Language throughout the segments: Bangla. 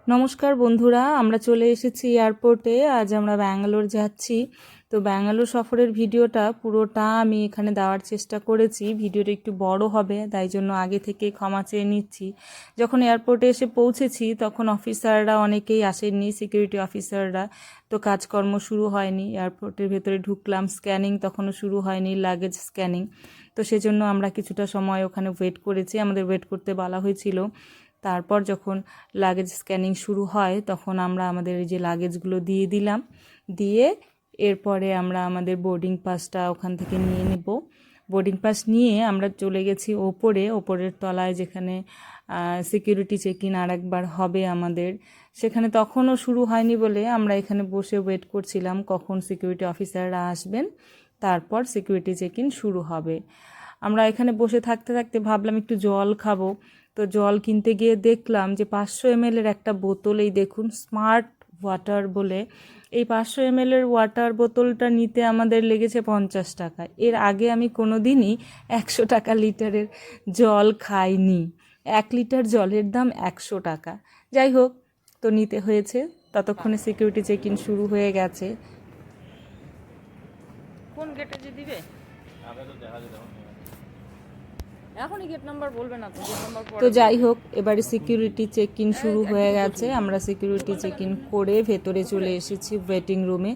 নমস্কার বন্ধুরা, আমরা চলে এসেছি এয়ারপোর্টে। আজ আমরা ব্যাঙ্গালোর যাচ্ছি। তো ব্যাঙ্গালোর সফরের ভিডিওটা পুরোটা আমি এখানে দেওয়ার চেষ্টা করেছি। ভিডিওটা একটু বড় হবে, তাই জন্য আগে থেকে ক্ষমা চেয়ে নিচ্ছি। যখন এয়ারপোর্টে এসে পৌঁছেছি তখন অফিসাররা অনেকেই আসেননি, সিকিউরিটি অফিসাররা। তো কাজকর্ম শুরু হয়নি, এয়ারপোর্টের ভেতরে ঢুকলাম, স্ক্যানিং তখনও শুরু হয়নি, লাগেজ স্ক্যানিং। তো সেজন্য আমরা কিছুটা সময় ওখানে ওয়েট করেছি, আমাদের ওয়েট করতে বলা হয়েছিল। তারপর যখন লাগেজ স্ক্যানিং শুরু হয় তখন আমরা আমাদের এই যে লাগেজগুলো দিয়ে দিলাম, দিয়ে এরপরে আমরা আমাদের বোর্ডিং পাসটা ওখান থেকে নিয়ে নেব। বোর্ডিং পাস নিয়ে আমরা চলে গেছি ওপরের তলায়, যেখানে সিকিউরিটি চেক ইন আর একবার হবে আমাদের। সেখানে তখনও শুরু হয়নি বলে আমরা এখানে বসে ওয়েট করছিলাম কখন সিকিউরিটি অফিসাররা আসবেন, তারপর সিকিউরিটি চেক ইন শুরু হবে। আমরা এখানে বসে থাকতে থাকতে ভাবলাম একটু জল খাবো। তো জল কিনতে গিয়ে দেখলাম যে 500 ml একটা বোতল, এই দেখুন স্মার্ট ওয়াটার বলে, এই 500 ml ওয়াটার বোতলটা নিতে আমাদের লেগেছে 50 টাকা। এর আগে আমি কোনো দিনই 100 টাকা লিটারের জল খাইনি। 1 লিটার জলের দাম 100 টাকা। যাই হোক, তো নিতে হয়েছে। ততক্ষণে সিকিউরিটি চেক ইন শুরু হয়ে গেছে। কোন গেটে যে দিবে এখনই গেট নাম্বার বলবে না তো, গেট নাম্বার পরে। তো যাই হোক, এবারে সিকিউরিটি চেক ইন শুরু হয়ে গেছে। আমরা সিকিউরিটি চেক ইন করে ভেতরে চলে এসেছি ওয়েটিং রুমে।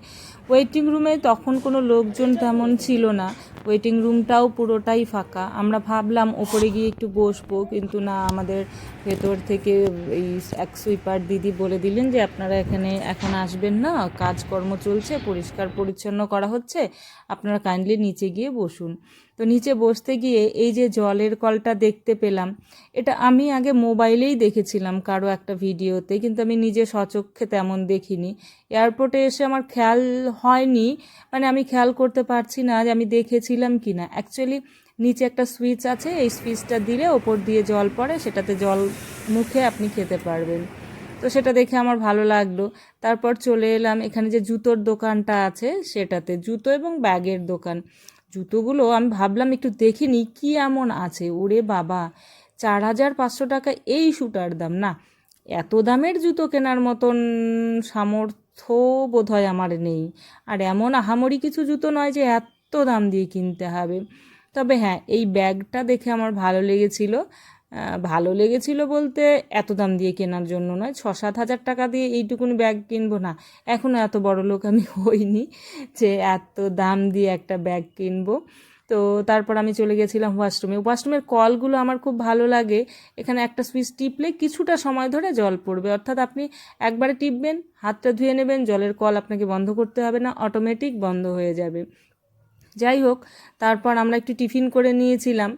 ওয়েটিং রুমে তখন কোনো লোকজন তেমন ছিল না, ওয়েটিং রুমটাও পুরোটাই ফাঁকা। আমরা ভাবলাম ওপরে গিয়ে একটু বসবো, কিন্তু না, আমাদের ভেতর থেকে এই এক সুইপার দিদি বলে দিলেন যে আপনারা এখানে এখন আসবেন না, কাজকর্ম চলছে, পরিষ্কার পরিচ্ছন্ন করা হচ্ছে, আপনারা কাইন্ডলি নিচে গিয়ে বসুন। তো নিচে বসতে গিয়ে এই যে জলের কলটা দেখতে পেলাম, এটা আমি আগে মোবাইলেই দেখেছিলাম কারো একটা ভিডিওতে, কিন্তু আমি নিজে সচক্ষে তেমন দেখিনি। এয়ারপোর্টে এসে আমার খেয়াল হয়নি, মানে আমি খেয়াল করতে পারছি না যে আমি দেখেছিলাম কি না। অ্যাকচুয়ালি নিচে একটা সুইচ আছে, এই সুইচটা দিলে ওপর দিয়ে জল পড়ে, সেটাতে জল মুখে আপনি খেতে পারবেন। তো সেটা দেখে আমার ভালো লাগলো। তারপর চলে এলাম এখানে যে জুতোর দোকানটা আছে সেটাতে, জুতো এবং ব্যাগের দোকান। জুতোগুলো আমি ভাবলাম একটু দেখিনি কি এমন আছে। ওরে বাবা, 4,500 টাকা এই শুটার দাম! না, এত দামের জুতো কেনার মতন সামর্থ্য বোধহয় আমার নেই। আর এমন আহামরি কিছু জুতো নয় যে এত দাম দিয়ে কিনতে হবে। তবে হ্যাঁ, এই ব্যাগটা দেখে আমার ভালো লেগেছিল বলতে এত দাম দিয়ে কেনার জন্য নয়। 6-7 হাজার টাকা দিয়ে এইটুকুনি ব্যাগ কিনবো না, এখনও এত বড় লোক আমি হইনি যে এত দাম দিয়ে একটা ব্যাগ কিনবো। তো তারপর আমি চলে গেছিলাম ওয়াশরুমের কলগুলো আমার খুব ভালো লাগে। এখানে একটা সুইচ টিপলে কিছুটা সময় ধরে জল পড়বে, অর্থাৎ আপনি একবারে টিপবেন, হাতটা ধুয়ে নেবেন, জলের কল আপনাকে বন্ধ করতে হবে না, অটোমেটিক বন্ধ হয়ে যাবে। যাই হোক, তারপর আমরা একটু টিফিন করে নিয়েছিলাম।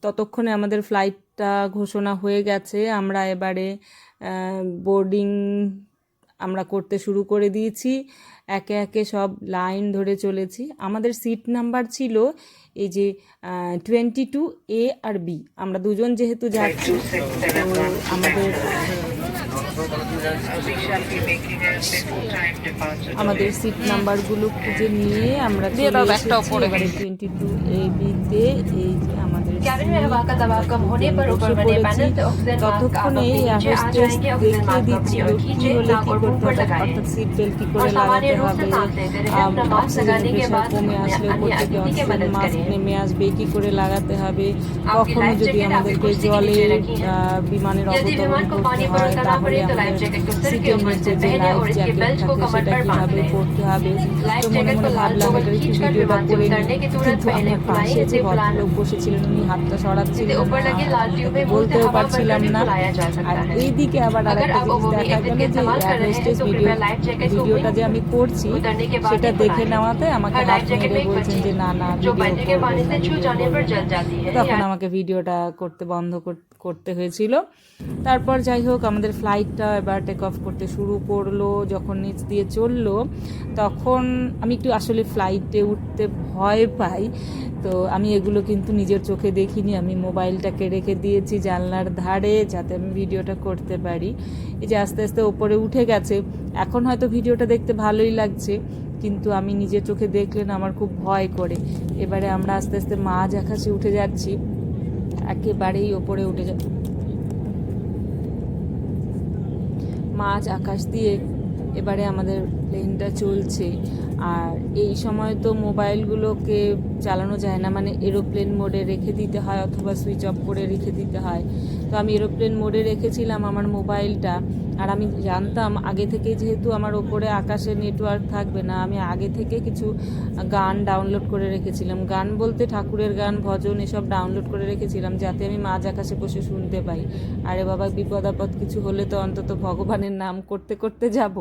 ততক্ষণে আমাদের ফ্লাইটটা ঘোষণা হয়ে গেছে। আমরা এবারে বোর্ডিং আমরা করতে শুরু করে দিয়েছি। একে একে সব লাইন ধরে চলেছি। আমাদের সিট নাম্বার ছিল এই যে 22A আর B। আমরা দুজন যেহেতু যাচ্ছি, তো আমাদের সিট নাম্বারগুলো খুঁজে নিয়ে আমরা চলে এসেছি এবারে 22AB-তে। এই যে আমাদের ততক্ষণে হোস্টেস দেখিয়ে দিচ্ছিল কি হলে কি করতে হবে, অর্থাৎ সিট বেল্ট কী করে লাগাতে হবে, অক্সিজেনের প্রেশার কমে আসলে উপর থেকে অক্সিজেন মাস্ক নেমে আসবে কী করে লাগাতে হবে, কখনো যদি আমাদেরকে জলে বিমানের অবতরণ করতে হয় তাহলে আমাদের সিটের নিচে যে লাইফ জ্যাকেট থাকে সেটা কীভাবে পরতে হবে। তো মনে মনে ভাবলাম এটা একটু ভিডিওটা করে নিই, কিন্তু আমার পাশে যে ভদ্রলোক বসেছিলেন উনি হাতটা সরাচ্ছিলেন, বলতেও পারছিলাম না। আর এইদিকে আবার আরেকটা জিনিস দেখা গেল যে এয়ার হোস্টেস ভিডিওটা যে আমি করছি সেটা দেখে নেওয়াতে আমাকে হাত মেরে বলছেন যে না না, ভিডিও করবেন না। তখন আমাকে ভিডিওটা বন্ধ করতে হয়েছিল। তারপর যাই হোক, আমাদের ফ্লাইটটা এবার টেক অফ করতে শুরু করলো। যখন নিচ দিয়ে চললো তখন আমি একটু আসলে ফ্লাইটে উঠতে ভয় পাই, তো আমি এগুলো কিন্তু নিজের চোখে দেখিনি। আমি মোবাইলটাকে রেখে দিয়েছি জানলার ধারে যাতে আমি ভিডিওটা করতে পারি। এই যে আস্তে আস্তে ওপরে উঠে গেছে, এখন হয়তো ভিডিওটা দেখতে ভালোই লাগছে, কিন্তু আমি নিজের চোখে দেখলে না আমার খুব ভয় করে। এবারে আমরা আস্তে আস্তে মাঝ আকাশে উঠে যাচ্ছি, একেবারেই ওপরে উঠে মাঝ আকাশ দিয়ে এবারে আমাদের প্লেনটা চলছে। আর এই সময় তো মোবাইলগুলোকে চালানো যায় না, মানে এরোপ্লেন মোডে রেখে দিতে হয় অথবা সুইচ অফ করে রেখে দিতে হয়। তো আমি এরোপ্লেন মোডে রেখেছিলাম আমার মোবাইলটা। আর আমি জানতাম আগে থেকে, যেহেতু আমার ওপরে আকাশে নেটওয়ার্ক থাকবে না, আমি আগে থেকে কিছু গান ডাউনলোড করে রেখেছিলাম। গান বলতে ঠাকুরের গান, ভজন এসব ডাউনলোড করে রেখেছিলাম, যাতে আমি মাঝ আকাশে বসে শুনতে পাই। আরে বাবা, বিপদ আপদ কিছু হলে তো অন্তত ভগবানের নাম করতে করতে যাব।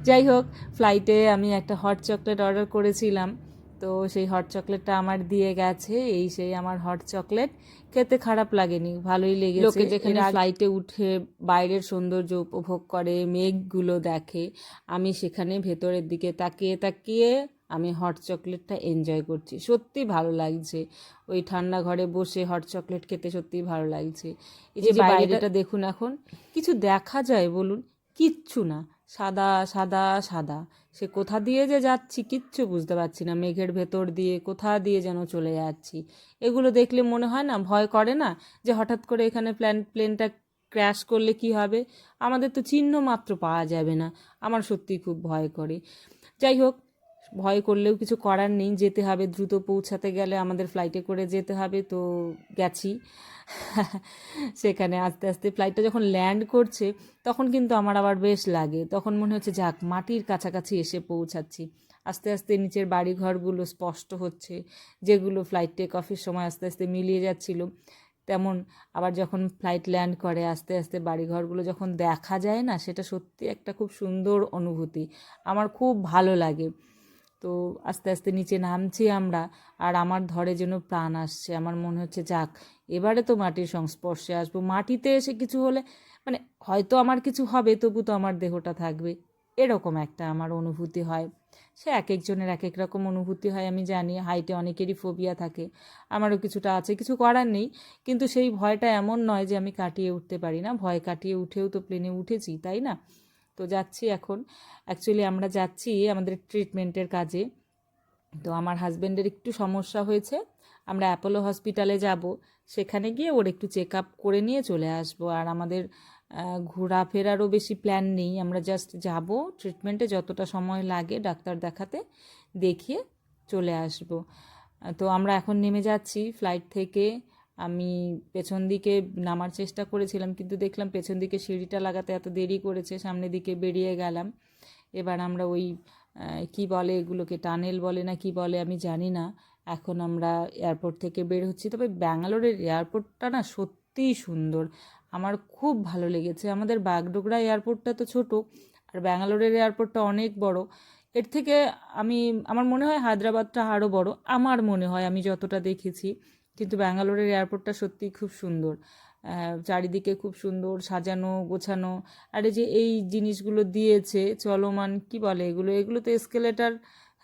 যাই হোক, ফ্লাইটে আমি একটা হট চকলেট অর্ডার করেছিলাম, তো সেই হট চকলেটটা আমার দিয়ে গেছে। এই সেই আমার হট চকলেট, খেতে খারাপ লাগেনি, ভালোই লেগেছে। লোকে যেখানে ফ্লাইটে উঠে বাইরের সৌন্দর্য উপভোগ করে, মেঘগুলো দেখে, আমি সেখানে ভেতরের দিকে তাকিয়ে তাকিয়ে আমি হট চকলেটটা এনজয় করছি। সত্যি ভালো লাগছে, ওই ঠান্ডা ঘরে বসে হট চকলেট খেতে সত্যিই ভালো লাগছে। এই যে বাইরেটা দেখুন, এখন কিছু দেখা যায় বলুন? কিচ্ছু না, সাদা সাদা সাদা। সে কোথা দিয়ে যে যাচ্ছি কিচ্ছু বুঝতে পারছি না, মেঘের ভেতর দিয়ে কোথা দিয়ে যেন চলে যাচ্ছি। এগুলো দেখলে মনে হয় না, ভয় করে না যে হঠাৎ করে এখানে প্লেনটা ক্র্যাশ করলে কি হবে, আমাদের তো চিহ্ন মাত্র পাওয়া যাবে না। আমার সত্যিই খুব ভয় করে। যাই হোক, ভয় করলেও কিছু করার নেই, যেতে হবে। দ্রুত পৌঁছাতে গেলে আমাদের ফ্লাইটে করে যেতে হবে, তো গেছি। সেখানে আস্তে আস্তে ফ্লাইটটা যখন ল্যান্ড করছে তখন কিন্তু আমার আবার বেশ লাগে, তখন মনে হচ্ছে যাক মাটির কাছাকাছি এসে পৌঁছাচ্ছি। আস্তে আস্তে নিচের বাড়িঘরগুলো স্পষ্ট হচ্ছে, যেগুলো ফ্লাইট টেক অফের সময় আস্তে আস্তে মিলিয়ে যাচ্ছিল। তেমন আবার যখন ফ্লাইট ল্যান্ড করে আস্তে আস্তে বাড়িঘরগুলো যখন দেখা যায় না, সেটা সত্যি একটা খুব সুন্দর অনুভূতি, আমার খুব ভালো লাগে। তো আস্তে আস্তে নিচে নামছি আমরা, আর আমার ধরে যেন প্রাণ আসছে। আমার মনে হচ্ছে যাক, এবারে তো মাটির সংস্পর্শে আসবো। মাটিতে এসে কিছু হলে, মানে হয়তো আমার কিছু হবে, তবু তো আমার দেহটা থাকবে, এরকম একটা আমার অনুভূতি হয়। সে এক একজনের এক এক রকম অনুভূতি হয়, আমি জানি। হাইটে অনেকেরই ফোবিয়া থাকে, আমারও কিছুটা আছে, কিছু করার নেই। কিন্তু সেই ভয়টা এমন নয় যে আমি কাটিয়ে উঠতে পারি না, ভয় কাটিয়ে উঠেও তো প্লেনে উঠেছি, তাই না? তো যাচ্ছি এখন। অ্যাকচুয়ালি আমরা যাচ্ছি আমাদের ট্রিটমেন্টের কাজে। তো আমার হাজব্যান্ডের একটু সমস্যা হয়েছে, আমরা অ্যাপোলো হসপিটালে যাব। সেখানে গিয়ে ওর একটু চেক আপ করে নিয়ে চলে আসবো। আর আমাদের ঘোরাফেরারও বেশি প্ল্যান নেই, আমরা জাস্ট যাব, ট্রিটমেন্টে যতটা সময় লাগে ডাক্তার দেখাতে, দেখিয়ে চলে আসব। তো আমরা এখন নেমে যাচ্ছি ফ্লাইট থেকে। আমি পেছন দিকে নামার চেষ্টা করেছিলাম, কিন্তু দেখলাম পেছন দিকে সিঁড়িটা লাগাতে এত দেরি করেছে, সামনের দিকে বেরিয়ে গেলাম। এবার আমরা ওই কি বলে এগুলোকে, টানেল বলে না কি বলে আমি জানি না, এখন আমরা এয়ারপোর্ট থেকে বের হচ্ছি। তবে ব্যাঙ্গালোরের এয়ারপোর্টটা না সত্যিই সুন্দর, আমার খুব ভালো লেগেছে। আমাদের বাগডোগরা এয়ারপোর্টটা তো ছোট, আর ব্যাঙ্গালোরের এয়ারপোর্টটা অনেক বড়। এর থেকে আমার মনে হয় হায়দ্রাবাদটা আরও বড়, আমার মনে হয়, আমি যতটা দেখেছি। কিন্তু ব্যাঙ্গালোরের এয়ারপোর্টটা সত্যিই খুব সুন্দর, চারিদিকে খুব সুন্দর সাজানো গোছানো। আর এই যে এই জিনিসগুলো দিয়েছে চলমান, কি বলে এগুলো, এগুলো তো এসকেলেটার,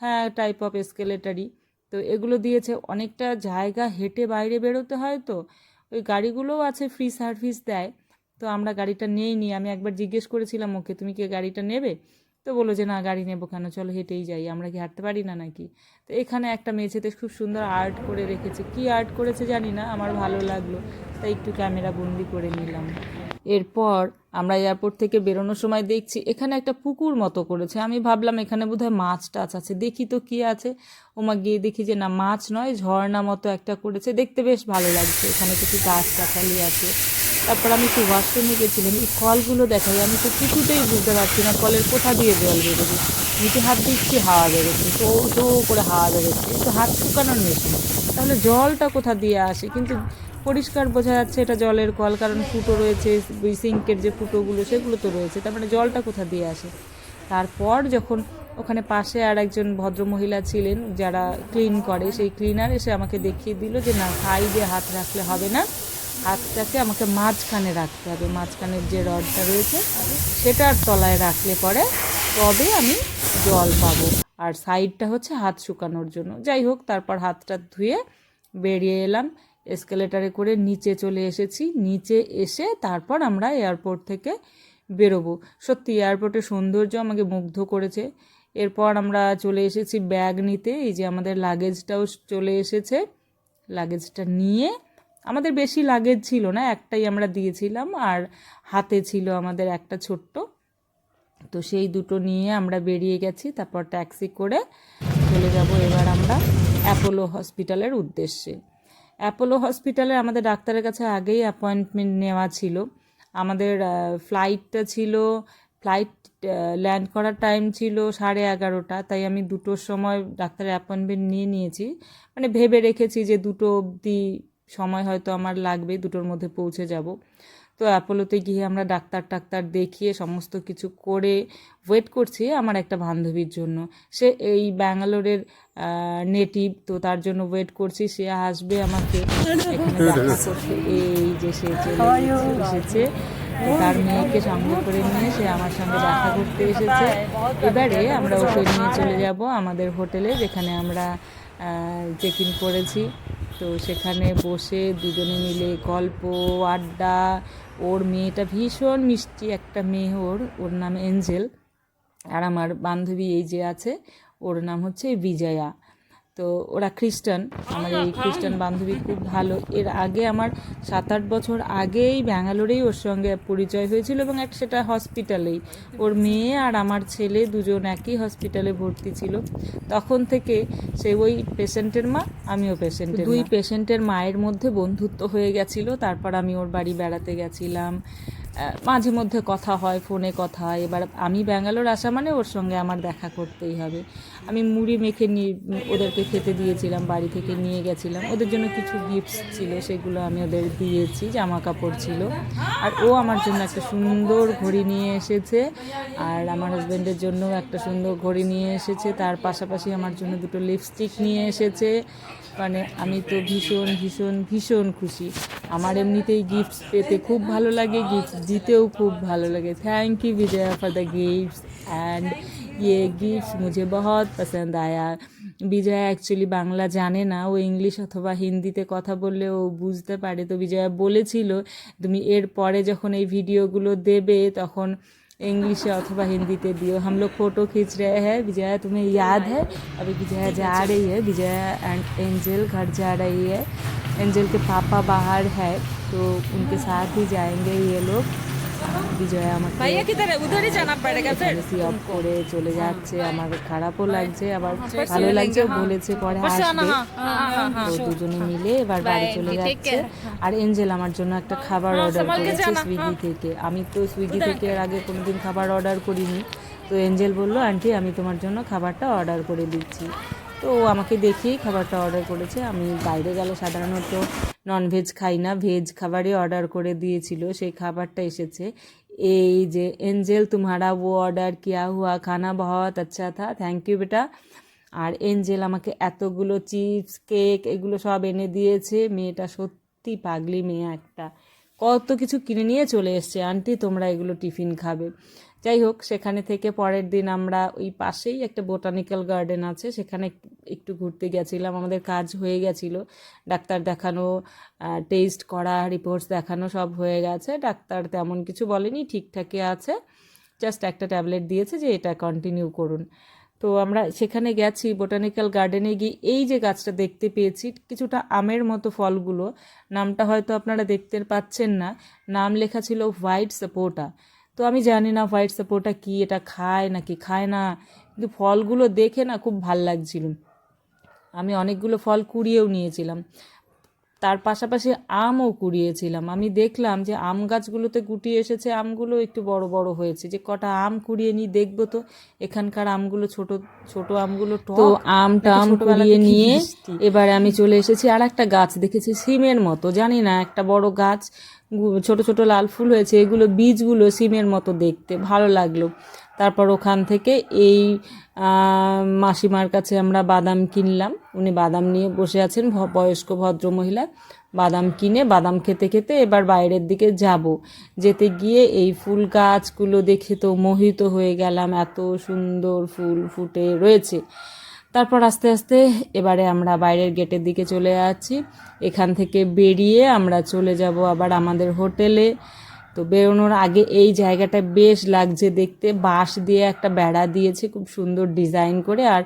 হ্যাঁ টাইপ অফ এসকেলেটারই। তো এগুলো দিয়েছে, অনেকটা জায়গা হেঁটে বাইরে বেরোতে হয়, তো ওই গাড়িগুলোও আছে, ফ্রি সার্ভিস দেয়। তো আমরা গাড়িটা নিই, আমি একবার জিজ্ঞেস করেছিলাম ওকে, তুমি কি গাড়িটা নেবে? তো বললো যে না, গাড়ি নেবো কেন, চলো হেঁটেই যাই, আমরা কি হাঁটতে পারি না নাকি? তো এখানে একটা মেঝেতে খুব সুন্দর আর্ট করে রেখেছে, কি আর্ট করেছে জানি না, আমার ভালো লাগলো, তাই একটু ক্যামেরা বন্দি করে নিলাম। এরপর আমরা এয়ারপোর্ট থেকে বেরোনোর সময় দেখছি এখানে একটা পুকুর মতো করেছে, আমি ভাবলাম এখানে বোধহয় মাছ টাছ আছে, দেখি তো কি আছে। ওমা গিয়ে দেখি যে না, মাছ নয়, ঝর্ণা মতো একটা করেছে, দেখতে বেশ ভালো লাগছে। এখানে কিছু গাছ গাছালি আছে। তারপর আমি একটু ওয়াশরুমে গেছিলাম, এই কলগুলো দেখাই, আমি তো কিছুতেই বুঝতে পারছি না কলের কোথা দিয়ে জল বেরোবে। নিচে হাত দিচ্ছি, হাওয়া বেরোচ্ছে, শো শো করে হাওয়া বেরোচ্ছে, তো হাত শুকানোর মেশিন, তাহলে জলটা কোথা দিয়ে আসে? কিন্তু পরিষ্কার বোঝা যাচ্ছে এটা জলের কল, কারণ ফুটো রয়েছে, সিঙ্কের যে ফুটোগুলো সেগুলো তো রয়েছে, তার মানে জলটা কোথা দিয়ে আসে? তারপর যখন ওখানে পাশে আর একজন ভদ্রমহিলা ছিলেন যারা ক্লিন করে, সেই ক্লিনার এসে আমাকে দেখিয়ে দিল যে না, সাইডে হাত রাখলে হবে না, হাতটাকে আমাকে মাঝখানে রাখতে হবে, মাঝখানের যে রডটা রয়েছে সেটার তলায় রাখলে পরে তবে আমি জল পাবো, আর সাইডটা হচ্ছে হাত শুকানোর জন্য। যাই হোক, তারপর হাতটা ধুয়ে বেরিয়ে এলাম, এসকেলেটারে করে নিচে চলে এসেছি। নিচে এসে তারপর আমরা এয়ারপোর্ট থেকে বেরোবো। সত্যি এয়ারপোর্টের সৌন্দর্য আমাকে মুগ্ধ করেছে। এরপর আমরা চলে এসেছি ব্যাগ নিতে, এই যে আমাদের লাগেজটাও চলে এসেছে। লাগেজটা নিয়ে, আমাদের বেশি লাগেজ ছিল না, একটাই আমরা দিয়েছিলাম, আর হাতে ছিল আমাদের একটা ছোট্ট তো সেই দুটো নিয়ে আমরা বেরিয়ে গেছি, তারপর ট্যাক্সি করে চলে যাব এবার আমরা অ্যাপোলো হসপিটালের উদ্দেশ্যে। অ্যাপোলো হসপিটালে আমাদের ডাক্তারের কাছে আগেই অ্যাপয়েন্টমেন্ট নেওয়া ছিল। আমাদের ফ্লাইট ল্যান্ড করার টাইম ছিল 11:30, তাই আমি 2টোর সময় ডাক্তারের অ্যাপয়েন্টমেন্ট নিয়েছি। মানে ভেবে রেখেছি যে 2টো অবধি সময় হয়তো আমার লাগবে, 2টোর মধ্যে পৌঁছে যাব। তো অ্যাপোলোতে গিয়ে আমরা ডাক্তার দেখিয়ে সমস্ত কিছু করে ওয়েট করছি আমার একটা বান্ধবীর জন্য। সে এই ব্যাঙ্গালোরের নেটিভ, তো তার জন্য ওয়েট করছি, সে আসবে আমাকে এখানে দেখা করতে। এই যে সে এসেছে, তার মেয়েকে সঙ্গে করে নিয়ে সে আমার সঙ্গে দেখা করতে এসেছে। এবারে আমরা ওকে নিয়ে চলে যাব আমাদের হোটেলে, যেখানে আমরা চেক ইন করেছি। তো সেখানে বসে দুজনে মিলে গল্প আড্ডা। ওর মেয়েটা ভীষণ মিষ্টি একটা মেয়ে, ওর নাম এঞ্জেল। আর আমার বান্ধবী এই যে আছে, ওর নাম হচ্ছে বিজয়া। তো ওরা খ্রিস্টান, আমার এই খ্রিস্টান বান্ধবী খুব ভালো। এর আগে আমার 7-8 বছর আগেই ব্যাঙ্গালোরেই ওর সঙ্গে পরিচয় হয়েছিল, এবং সেটা হসপিটালেই। ওর মেয়ে আর আমার ছেলে দুজন একই হসপিটালে ভর্তি ছিল। তখন থেকে সে ওই পেশেন্টের মা, আমিও পেশেন্টের, দুই পেশেন্টের মায়ের মধ্যে বন্ধুত্ব হয়ে গেছিলো। তারপর আমি ওর বাড়ি বেড়াতে গেছিলাম, মাঝে মধ্যে কথা হয়, ফোনে কথা হয়। এবার আমি ব্যাঙ্গালোর আসা মানে ওর সঙ্গে আমার দেখা করতেই হবে। আমি মুড়ি মেখে ওদেরকে খেতে দিয়েছিলাম, বাড়ি থেকে নিয়ে গেছিলাম। ওদের জন্য কিছু গিফটস ছিল, সেগুলো আমি ওদের দিয়েছি, জামা কাপড় ছিল। আর ও আমার জন্য একটা সুন্দর ঘড়ি নিয়ে এসেছে, আর আমার হাজব্যান্ডের জন্য একটা সুন্দর ঘড়ি নিয়ে এসেছে। তার পাশাপাশি আমার জন্য 2টো লিপস্টিক নিয়ে এসেছে। মানে আমি তো ভীষণ ভীষণ ভীষণ খুশি। আমার এমনিতেই গিফটস পেতে খুব ভালো লাগে, গিফটস দিতেও খুব ভালো লাগে। Thank you Vijaya for the gifts and ये गिफ्ट्स मुझे बहुत पसंद आया। বিজয়া অ্যাকচুয়ালি বাংলা জানে না, ও ইংলিশ অথবা হিন্দিতে কথা বললে ও বুঝতে পারে। তো বিজয়া বলেছিল তুমি এর পরে যখন এই ভিডিওগুলো দেবে তখন इंग्लिश अथवा हिंदी ते दियो। हम लोग फ़ोटो खींच रहे हैं। विजया तुम्हें याद है, अभी विजया जा रही है, विजया एंड एंजल घर जा रही है। एंजल के पापा बाहर है, तो उनके साथ ही जाएंगे ये लोग। বিজয়া আমাকে অফ করে চলে যাচ্ছে। আমার খারাপও লাগছে, আবার ভালো লাগছে। বলেছে পরে আসবে, তো দুজনে মিলে এবার বাড়ি চলে যাচ্ছে। আর এঞ্জেল আমার জন্য একটা খাবার অর্ডার করেছে সুইগি থেকে। আমি তো সুইগি থেকে এর আগে কোনোদিন খাবার অর্ডার করিনি। তো এঞ্জেল বললো আন্টি আমি তোমার জন্য খাবারটা অর্ডার করে দিচ্ছি। তো ও আমাকে দেখেই খাবারটা অর্ডার করেছে। আমি বাইরে গেলে সাধারণত ননভেজ খাই না, ভেজ খাবারই অর্ডার করে দিয়েছিল, সেই খাবারটা এসেছে। এই যে এঞ্জেল तुम्हारा वो ऑर्डर किया हुआ खाना बहुत अच्छा था, थैंक यू बेटा। আর এঞ্জেল আমাকে এতগুলো চিপস কেক এগুলো সব এনে দিয়েছে। মেয়েটা সত্যি পাগলি মেয়ে একটা, কত কিছু কিনে নিয়ে চলে এসছে। আন্টি তোমরা এগুলো টিফিন খাবে। যাই হোক, সেখানে থেকে পরের দিন আমরা ওই পাশেই একটা বোটানিক্যাল গার্ডেন আছে, সেখানে একটু ঘুরতে গেছিলাম। আমাদের কাজ হয়ে গেছিলো, ডাক্তার দেখানো, টেস্ট করা, রিপোর্টস দেখানো সব হয়ে গেছে। ডাক্তার তেমন কিছু বলেনি, ঠিকঠাকই আছে, জাস্ট একটা ট্যাবলেট দিয়েছে যে এটা কন্টিনিউ করুন। তো আমরা সেখানে গেছি বোটানিক্যাল গার্ডেনে গিয়ে এই যে গাছটা দেখতে পেয়েছি, কিছুটা আমের মতো ফলগুলো, নামটা হয়তো আপনারা দেখতে পাচ্ছেন না, নাম লেখা ছিল হোয়াইট সাপোটা। তো আমি জানি না হোয়াইট সাপোটা কি, এটা খায় নাকি খায় না, কিন্তু ফলগুলো দেখে না খুব ভাল লাগছিল। আমি অনেকগুলো ফল কুড়িয়েও নিয়েছিলাম, তার পাশাপাশি আমও কুড়িয়েছিলাম। আমি দেখলাম যে আম গাছগুলোতে গুটি এসেছে, আমগুলো একটু বড় বড় হয়েছে। যে কটা আম কুড়িয়ে নিয়ে দেখবো তো, এখানকার আমগুলো ছোট ছোট আমগুলো টক। তো আম কুড়িয়ে নিয়ে এবারে আমি চলে এসেছি। আর একটা গাছ দেখেছি সিমের মতো, জানি না, একটা বড় গাছ, ছোট ছোট লাল ফুল হয়েছে, এগুলো বীজগুলো সিমের মতো দেখতে, ভালো লাগলো। তারপর ওখান থেকে এই মাসিমার কাছে আমরা বাদাম কিনলাম। উনি বাদাম নিয়ে বসে আছেন, বয়স্ক ভদ্রমহিলা। বাদাম কিনে বাদাম খেতে খেতে এবার বাইরের দিকে যাব। যেতে গিয়ে এই ফুল গাছগুলো দেখে তো মোহিত হয়ে গেলাম, এত সুন্দর ফুল ফুটে রয়েছে। তারপর আস্তে আস্তে এবারে আমরা বাইরের গেটের দিকে চলে যাচ্ছি। এখান থেকে বেরিয়ে আমরা চলে যাব আবার আমাদের হোটেলে। তো বেরোনোর আগে এই জায়গাটা বেশ লাগছে দেখতে, বাঁশ দিয়ে একটা বেড়া দিয়েছে খুব সুন্দর ডিজাইন করে, আর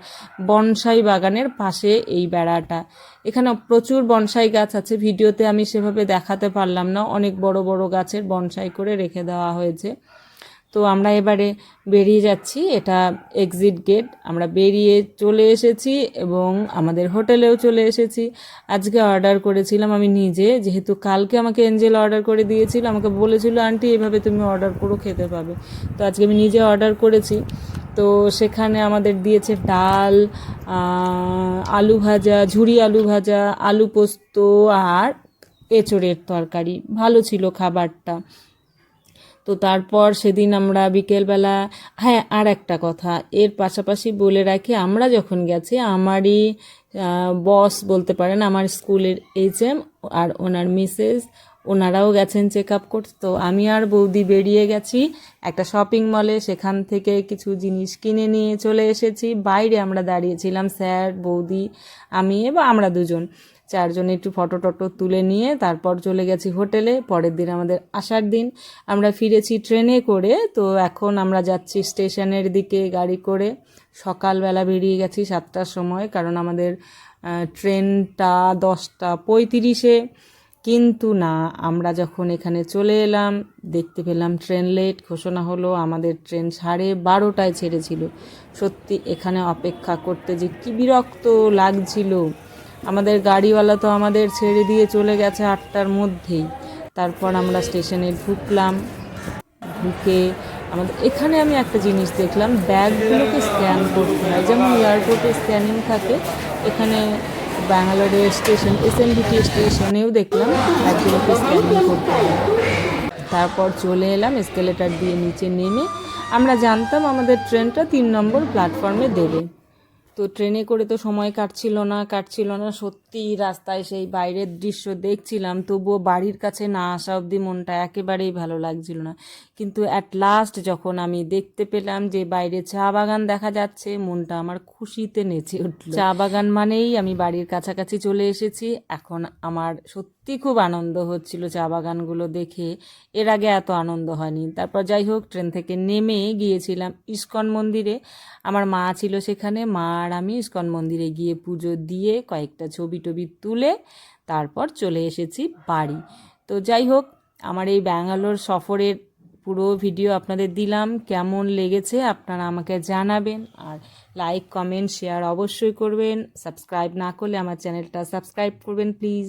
বনসাই বাগানের পাশে এই বেড়াটা। এখানে প্রচুর বনসাই গাছ আছে, ভিডিওতে আমি সেভাবে দেখাতে পারলাম না, অনেক বড় বড় গাছের বনসাই করে রেখে দেওয়া হয়েছে। তো আমরা এবারে বেরিয়ে যাচ্ছি, এটা এক্সিট গেট। আমরা বেরিয়ে চলে এসেছি এবং আমাদের হোটেলেও চলে এসেছি। আজকে অর্ডার করেছিলাম আমি নিজে, যেহেতু কালকে আমাকে এঞ্জেল অর্ডার করে দিয়েছিল, আমাকে বলেছিল আন্টি এভাবে তুমি অর্ডার করো, খেতে পাবে। তো আজকে আমি নিজে অর্ডার করেছি। তো সেখানে আমাদের দিয়েছে ডাল, আলু ভাজা, ঝুরি আলু ভাজা, আলু পোস্ত আর এঁচোড়ের তরকারি। ভালো ছিল খাবারটা। তো তারপর সেদিন আমরা বিকেলবেলা, হ্যাঁ আর একটা কথা এর পাশাপাশি বলে রাখি, আমরা যখন গেছি আমারই বস বলতে পারেন, আমার স্কুলের এইচএম আর ওনার মিসেস, ওনারাও গেছেন চেক আপ করতে। তো আমি আর বৌদি বেরিয়ে গেছি একটা শপিং মলে, সেখান থেকে কিছু জিনিস কিনে নিয়ে চলে এসেছি। বাইরে আমরা দাঁড়িয়েছিলাম, স্যার, বৌদি, আমি এবং আমরা দুজন, চারজনে একটু ফটো টটো তুলে নিয়ে তারপর চলে গেছি হোটেলে। পরের দিন আমাদের আসার দিন, আমরা ফিরেছি ট্রেনে করে। তো এখন আমরা যাচ্ছি স্টেশনের দিকে গাড়ি করে। সকালবেলা বেরিয়ে গেছি 7টার সময়, কারণ আমাদের ট্রেনটা 10টা 35-এ। কিন্তু না, আমরা যখন এখানে চলে এলাম দেখতে পেলাম ট্রেন লেট ঘোষণা হলো। আমাদের ট্রেন 12:30টায় ছেড়েছিল। সত্যি এখানে অপেক্ষা করতে যে কী বিরক্ত লাগছিল। আমাদের গাড়িওয়ালা তো আমাদের ছেড়ে দিয়ে চলে গেছে 8টার মধ্যেই। তারপর আমরা স্টেশনে ঢুকলাম, ঢুকে আমাদের এখানে আমি একটা জিনিস দেখলাম, ব্যাগগুলোকে স্ক্যান করতে হয়, যেমন এয়ারপোর্টে স্ক্যানিং থাকে, এখানে ব্যাঙ্গালোরের স্টেশন এসএনডিটি স্টেশনেও দেখলাম ব্যাগগুলোকে স্ক্যানিং করতে হয়। তারপর চলে এলাম এসকেলেটার দিয়ে নিচে নেমে। আমরা জানতাম আমাদের ট্রেনটা 3 নম্বর প্ল্যাটফর্মে দেবে। তো ট্রেনে করে তো সময় কাটছিল না সত্যি। রাস্তায় সেই বাইরের দৃশ্য দেখছিলাম, তবুও বাড়ির কাছে না আসা অবধি মনটা একেবারেই ভালো লাগছিল না। কিন্তু অ্যাট লাস্ট যখন আমি দেখতে পেলাম যে বাইরে চা বাগান দেখা যাচ্ছে, মনটা আমার খুশিতে নেচে উঠল। চা বাগান মানেই আমি বাড়ির কাছাকাছি চলে এসেছি। এখন আমার সত্যি খুব আনন্দ হচ্ছিল চা বাগানগুলো দেখে, এর আগে এত আনন্দ হয়নি। তারপর যাই হোক, ট্রেন থেকে নেমে গিয়েছিলাম ইস্কন মন্দিরে। আমার মা ছিল সেখানে, মা আর আমি ইস্কন মন্দিরে গিয়ে পুজো দিয়ে কয়েকটা ছবি টবি তুলে তারপর চলে এসেছি বাড়ি। তো যাই হোক, আমার এই ব্যাঙ্গালোর সফরের পুরো ভিডিও আপনাদের দিলাম। কেমন লেগেছে আপনারা আমাকে জানাবেন, আর লাইক কমেন্ট শেয়ার অবশ্যই করবেন। সাবস্ক্রাইব না করলে আমার চ্যানেলটা সাবস্ক্রাইব করবেন প্লিজ।